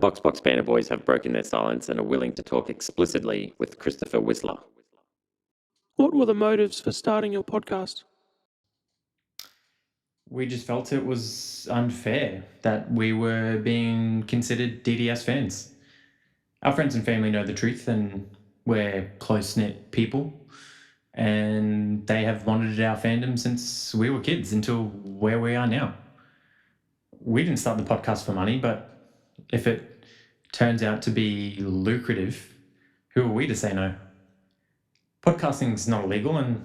Banter boys have broken their silence and are willing to talk explicitly with Christopher Whistler. What were the motives for starting your podcast? We just felt it was unfair that we were being considered DDS fans. Our friends and family know the truth, and we're close-knit people, and they have monitored our fandom since we were kids until where we are now. We didn't start the podcast for money, but if it turns out to be lucrative, who are we to say no? Podcasting's not illegal, and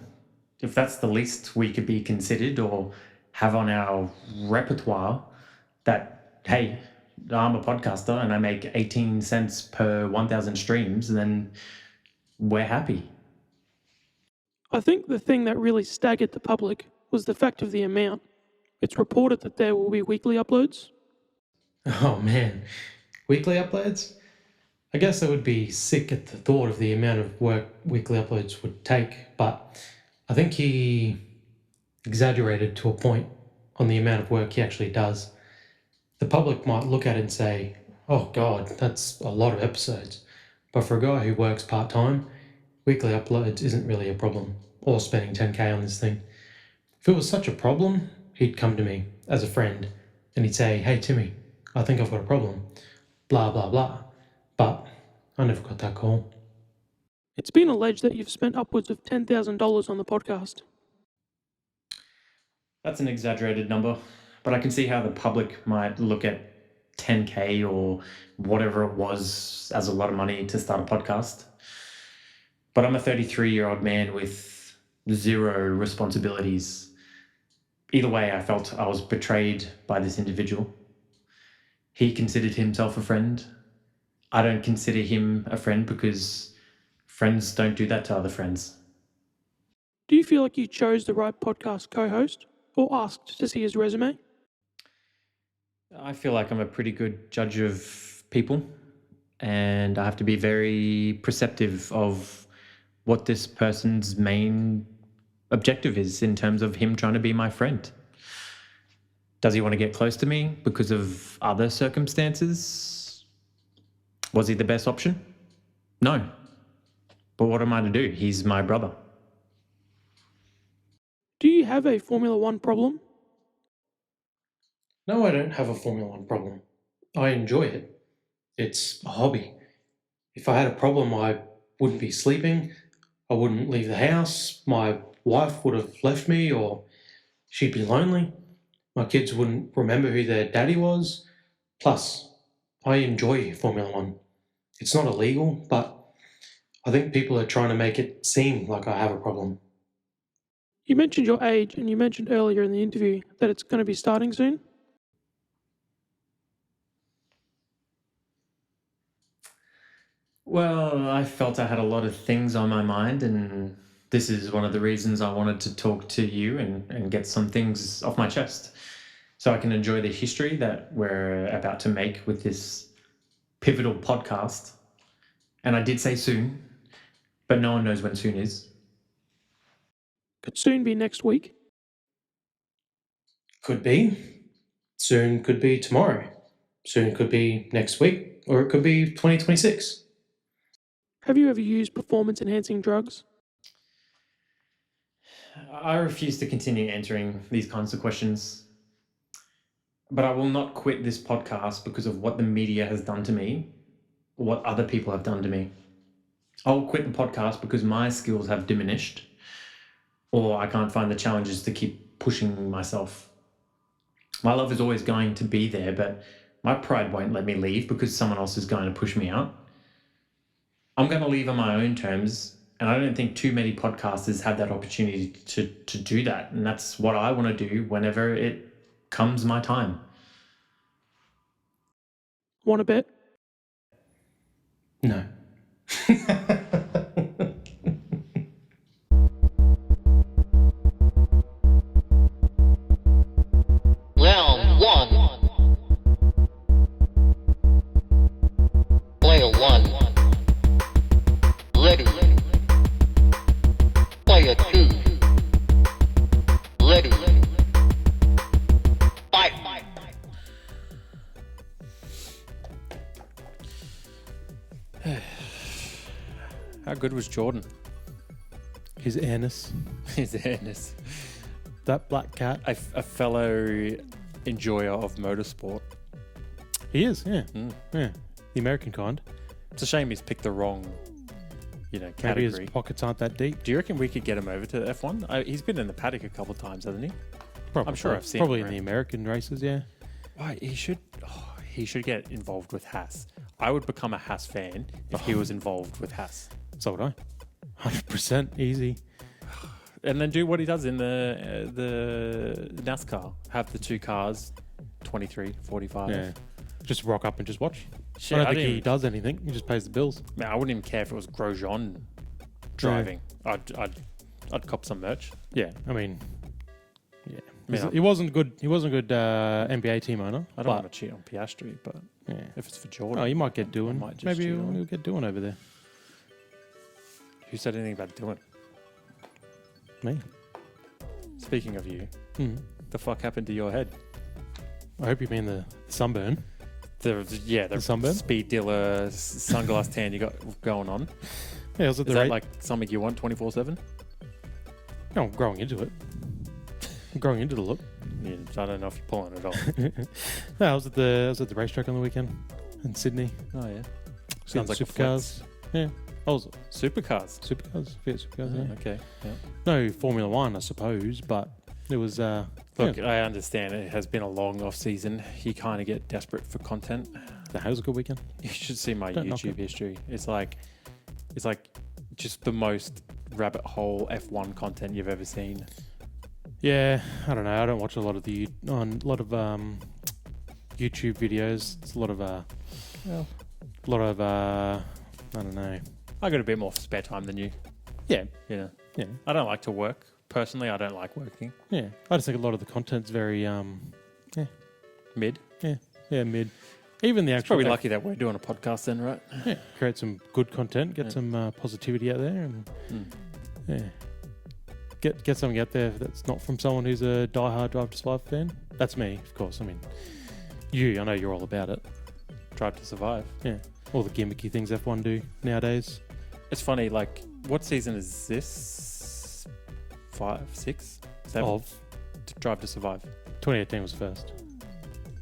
if that's the least we could be considered or have on our repertoire, that, hey, I'm a podcaster and I make 18 cents per 1,000 streams, then we're happy. I think the thing that really staggered the public was the fact of the amount. It's reported that there will be weekly uploads. Oh man, weekly uploads? I guess I would be sick at the thought of the amount of work weekly uploads would take, but I think he exaggerated to a point on the amount of work he actually does. The public might look at it and say, oh God, that's a lot of episodes. But for a guy who works part-time, weekly uploads isn't really a problem, or spending 10k on this thing. If it was such a problem, he'd come to me as a friend and he'd say, hey Timmy, I think I've got a problem, blah, blah, blah. But I never got that call. It's been alleged that you've spent upwards of $10,000 on the podcast. That's an exaggerated number, but I can see how the public might look at 10k or whatever it was as a lot of money to start a podcast. But I'm a 33-year-old man with zero responsibilities. Either way, I felt I was betrayed by this individual. He considered himself a friend. I don't consider him a friend because friends don't do that to other friends. Do you feel like you chose the right podcast co-host or asked to see his resume? I feel like I'm a pretty good judge of people, and I have to be very perceptive of what this person's main objective is in terms of him trying to be my friend. Does he want to get close to me because of other circumstances? Was he the best option? No. But what am I to do? He's my brother. Do you have a Formula One problem? No, I don't have a Formula One problem. I enjoy it. It's a hobby. If I had a problem, I wouldn't be sleeping. I wouldn't leave the house. My wife would have left me, or she'd be lonely. My kids wouldn't remember who their daddy was. Plus, I enjoy Formula One. It's not illegal, but I think people are trying to make it seem like I have a problem. You mentioned your age, and you mentioned earlier in the interview that it's going to be starting soon. Well, I felt I had a lot of things on my mind, and this is one of the reasons I wanted to talk to you and get some things off my chest so I can enjoy the history that we're about to make with this pivotal podcast. And I did say soon, but no one knows when soon is. Could soon be next week. Could be. Soon could be tomorrow. Soon could be next week, or it could be 2026. Have you ever used performance-enhancing drugs? I refuse to continue answering these kinds of questions. But I will not quit this podcast because of what the media has done to me or what other people have done to me. I will quit the podcast because my skills have diminished or I can't find the challenges to keep pushing myself. My love is always going to be there, but my pride won't let me leave because someone else is going to push me out. I'm going to leave on my own terms, and I don't think too many podcasters have that opportunity to do that. And that's what I want to do whenever it comes my time. Want to bet? No. Round one. Player one. Ready. Player two. Ready. Fight. How good was Jordan? His airness. His airness. That black cat. A fellow enjoyer of motorsport. He is, yeah. Mm. Yeah. The American kind. It's a shame he's picked the wrong, Maybe category. his pockets aren't that deep. Do you reckon we could get him over to F1? He's been in the paddock a couple of times, hasn't he? Probably. I'm sure I've seen Probably him in the around. American races, yeah. Why he should get involved with Haas. I would become a Haas fan if he was involved with Haas. So would I. 100% easy. And then do what he does in the NASCAR. Have the two cars, 23, 45. Yeah. Just rock up and just watch. Shit, I don't I think he didn't- does anything. He just pays the bills. Man, I wouldn't even care if it was Grosjean driving. I'd cop some merch. Yeah, I mean, yeah. Yeah. He wasn't good. He wasn't a good NBA team owner. I don't want to cheat on Piastri, but Yeah. if it's for Jordan, Oh, you might get doing. might just Maybe cheat on he'll him. get doing over there. Who said anything about doing? Me. Speaking of you, Mm. the fuck happened to your head? I hope you mean the sunburn. The sunburn? speed dealer sunglass tan you got going on. Yeah, I was at Is the that like something you want 24/7? No, I'm growing into it. I'm growing into the look. Yeah, I don't know if you're pulling it off. No, I was at the racetrack on the weekend in Sydney. Oh yeah, Seeing sounds like a supercars. Yeah, I was Supercars. supercars. Fiat supercars. Oh, Yeah. okay. Yeah. No Formula One, I suppose, but it was. Look, yeah. I understand it has been a long off season. You kind of get desperate for content. That was a good weekend. You should see my Don't knock YouTube it. history. It's like just the most rabbit hole F1 content you've ever seen. Yeah, I don't know. I don't watch a lot of YouTube videos. It's a lot of I don't know. I got a bit more spare time than you. Yeah, Yeah. yeah, I don't like to work. Personally, I don't like working. yeah. I just think a lot of the content's very Mid. yeah mid. Even the It's actual probably lucky that we're doing a podcast then, right? yeah, create some good content, get Yeah. some positivity out there, and Mm. yeah, get something out there that's not from someone who's a diehard Drive to Survive fan. That's me, of course. I mean, I know you're all about it. Drive to Survive. Yeah, all the gimmicky things F1 do nowadays. It's funny, like, what season is this? 5, 6, 7? Of Drive to Survive. 2018 was first,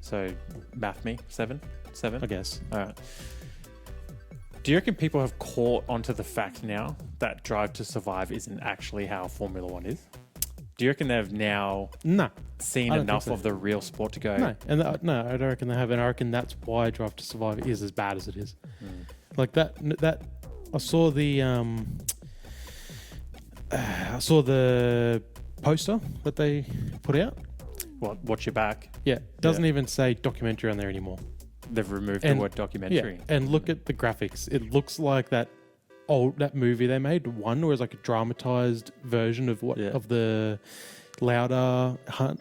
So, math me. 7? I guess. All right. Do you reckon people have caught onto the fact now that Drive to Survive isn't actually how Formula One is? Do you reckon they've now No, seen I don't think enough so. of the real sport to go? no, and no, I don't reckon they have, and I reckon that's why Drive to Survive is as bad as it is. Mm. Like that I saw the poster that they put out. What? Watch your back. Yeah, doesn't even say documentary on there anymore. They've removed And- the word documentary. Yeah, and look at the graphics. It looks like that movie they made, One, where it's like a dramatized version of Yeah. of the Louder hunt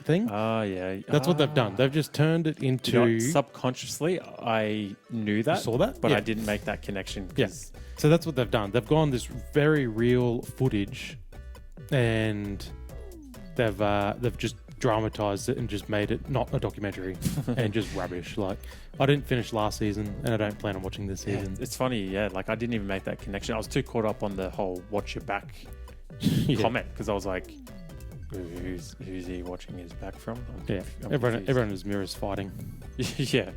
thing. Oh, yeah. That's what they've done. They've just turned it into. You know what? Subconsciously, I knew that. saw that? But Yeah. I didn't make that connection. Yeah. 'Cause So that's what they've done. They've gone this very real footage, and they've just dramatized it and just made it not a documentary and just rubbish. Like, I didn't finish last season, and I don't plan on watching this Yeah, season. it's funny, yeah. Like, I didn't even make that connection. I was too caught up on the whole watch your back Yeah. comment because I was like, who's he watching his back from? Yeah, I'm everyone confused. everyone is mirrors fighting. Yeah.